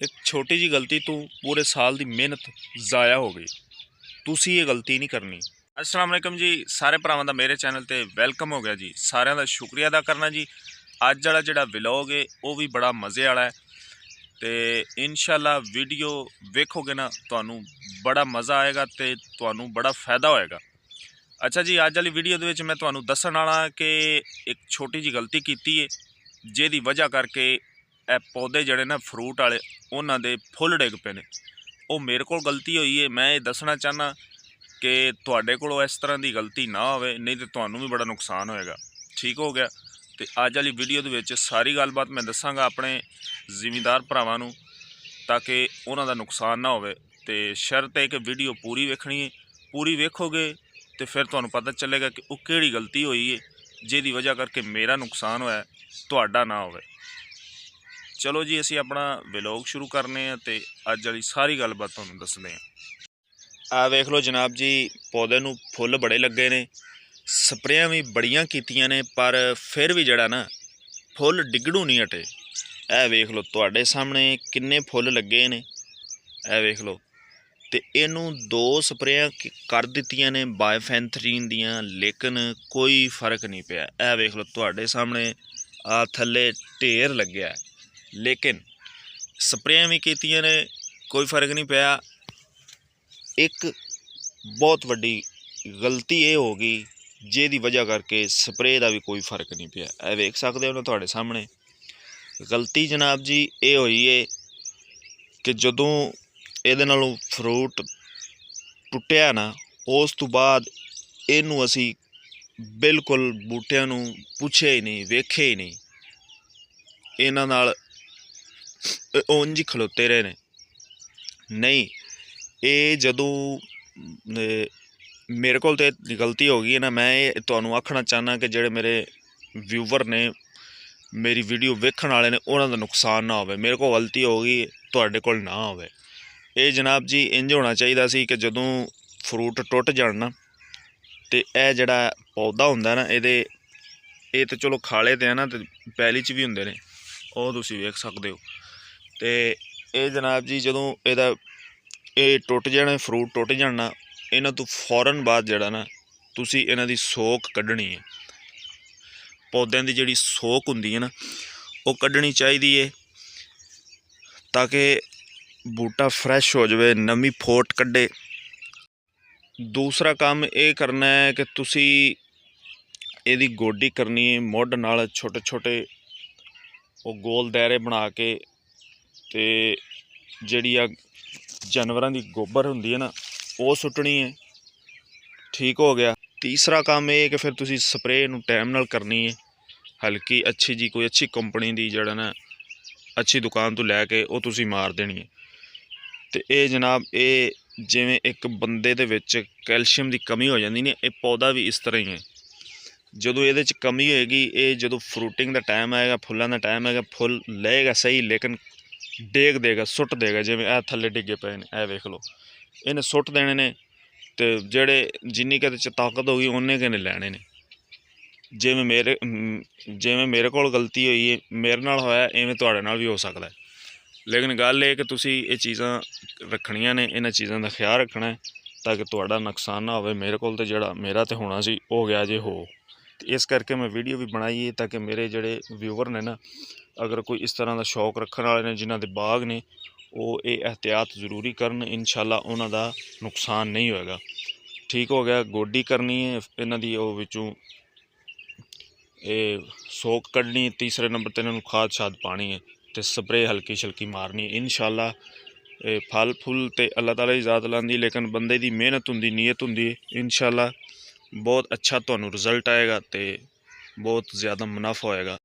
एक छोटी जी गलती तो पूरे साल की मेहनत ज़ाया हो गई। तुसी ये गलती नहीं करनी। अस्सलाम वालेकुम जी, सारे भरावां दा मेरे चैनल ते वेलकम हो गया जी। सारिਆਂ ਦਾ शुक्रिया अदा करना जी। अज वाला जिहड़ा व्लॉग है वो भी बड़ा मज़े वाला है तो इंशाल्लाह वीडियो वेखोगे ना तुहानू बड़ा मज़ा आएगा तो तुहानू बड़ा फ़ायदा होएगा। अच्छा जी, अज वाली वीडियो दे विच मैं तुहानू दस्सण वाला कि एक छोटी जी गलती कीती है जिहदी वजह करके ਇਹ पौधे ਜਿਹੜੇ ना फ्रूट वाले उन्हां दे फुੱਲ डिग पे ने। ਉਹ ਮੇਰੇ ਕੋਲ गलती हुई है, मैं ये दसना चाहना कि ਤੁਹਾਡੇ ਕੋਲੋਂ इस तरह की गलती ना होवे, नहीं तो ਤੁਹਾਨੂੰ भी बड़ा नुकसान होएगा। ठीक हो गया। तो अज वाली वीडियो दे विच सारी गलबात मैं दसांगा अपने जिमीदार भरावां नूं ताकि उन्हां दा नुकसान ना होवे। तो शर्त है कि वीडियो पूरी वेखनी है, पूरी वेखोगे तो फिर तुहानूं पता चलेगा कि वो किहड़ी गलती हुई है जिहदी वजह करके मेरा नुकसान होया, तुहाडा ना होवे। चलो जी, असी अपना व्लॉग शुरू करने हैं तो अज वाली सारी गलबात तुहानूं दसदे हैं। आ वेख लो जनाब जी, पौधे नूं फुੱਲ बड़े लगे ने, स्प्रेयां भी बड़ियां कीतियां ने, पर फिर भी जड़ा ना फुੱਲ डिगड़ू नहीं हटे। ए वेख लो तुहाडे सामने किन्ने फुੱਲ लगे ने, ए वेख लो। तो इनू 2 स्प्रेयां कर दित्तियां ने बायोफेंथरीन दियां, लेकिन कोई फर्क नहीं पिया। ए वेख लो तुहाडे सामने आ थल्ले ढेर लग्या, लेकिन स्प्रेयां भी कीतियां ने, कोई फर्क नहीं पिया। एक बहुत वड्डी गलती ये हो गई जिहदी वजह करके स्प्रे का भी कोई फर्क नहीं पिया। ए वेख सकते हो ना तुहाडे सामने। गलती जनाब जी ये हुई है कि जदों इहदे नालों फ्रूट टुटिया ना, उस तो बाद इनू असी बिल्कुल बूटियां नूं पुछे ही नहीं, वेखे ही नहीं, इन्हां नाल उंज ही खलोते रहे ने। नहीं, ये जदों मेरे को तो गलती हो गई है ना, मैं ये तुहानूं आखना चाहना कि जिहड़े मेरे व्यूवर ने, मेरी वीडियो वेखण वाले ने, उन्हां दा नुकसान ना होवे। मेरे को गलती हो गई, तुहाडे कोल ना होवे। ये जनाब जी इंज होना चाहिए सी कि जदों फ्रूट टुट जाण ना, तो यह जिहड़ा पौधा हुंदा ना, ये तो चलो खाले ते है ना, तो पैली च भी हुंदे ने, ਉਹ ਤੁਸੀਂ ਵੇਖ ਸਕਦੇ ਹੋ। तो ये जनाब जी जदों ਇਹਦਾ ਇਹ ਟੁੱਟ ਜਾਣਾ, फ्रूट टुट जाना, इन्हां तो फौरन बाद जिहड़ा ना तुसीं इन्हां दी सोक कड्ढणी है। पौधों की जिहड़ी सोक हुंदी है ना, वो कड्ढणी चाहिदी है ताकि बूटा फ्रैश हो जाए, नमी फोट कड्ढे। दूसरा काम ये करना है कि तुसीं इहदी गोडी करनी है मुੱਢ नाल, छोटे छोटे वो गोल दायरे बना के, तो जिहड़ी आ जानवरां दी गोबर हुंदी है ना, वो सुट्टनी है। ठीक हो गया। तीसरा काम ये कि फिर तुसीं स्प्रे नूं टाइम नाल करनी है, हल्की अच्छी जी, कोई अच्छी कंपनी दी जिहड़ा ना अच्छी दुकान तो लैके वो तुसीं मार देनी है। तो ये जनाब ये जिवें एक बंदे दे विच कैल्शियम की कमी हो जाती ने, ये पौधा भी इस तरह ही है। जदों ये कमी होएगी, ये जदों फ्रूटिंग का टाइम आएगा, फुल्लां का टाइम आएगा, फुल लेगा सही, लेकिन डेग देगा, सुट देगा। जिवें ए थल्ले डिगे पे ने, ए वेख लो, इन्हें सुट देने ने, तो जेड़े जिन्नी कहते च ताकत होगी उन्ने के ने लैने ने। जिवें मेरे कोल गलती हुई है, मेरे नाल होया, इवें तुहाडे नाल भी हो सकदा है। लेकिन गल ये कि तुसीं ये चीज़ां रखनियां ने, इन्हां चीज़ां दा ख्याल रखना है ताकि तुहाडा नुकसान ना होवे। मेरे कोल तो जिहड़ा मेरा तो होना सी हो गया जे हो। इस करके मैं वीडियो भी बनाई है ताकि मेरे जिहड़े व्यूवर ने ना, अगर कोई इस तरह का शौक रखने वाले ने, जिन्हां दे बाग ने, वो ये एहतियात जरूरी करन, इंशाल्लाह उन्हां दा नुकसान नहीं होएगा। ठीक हो गया। गोडी करनी है इन्हां दी, वो विचों ये सोक कड्ढनी है। तीसरे नंबर पर इन्हां नूं खाद शाद पानी है, तो स्प्रे हल्की शल्की मारनी है। इंशाल्लाह फल फुल तो अल्लाह ताला की ज़ात लांदी, लेकिन बंदे की मेहनत हुंदी, नीयत हुंदी, इंशाल्लाह बहुत अच्छा तुहानूं रिजल्ट आएगा, तो बहुत ज़्यादा मुनाफा होएगा।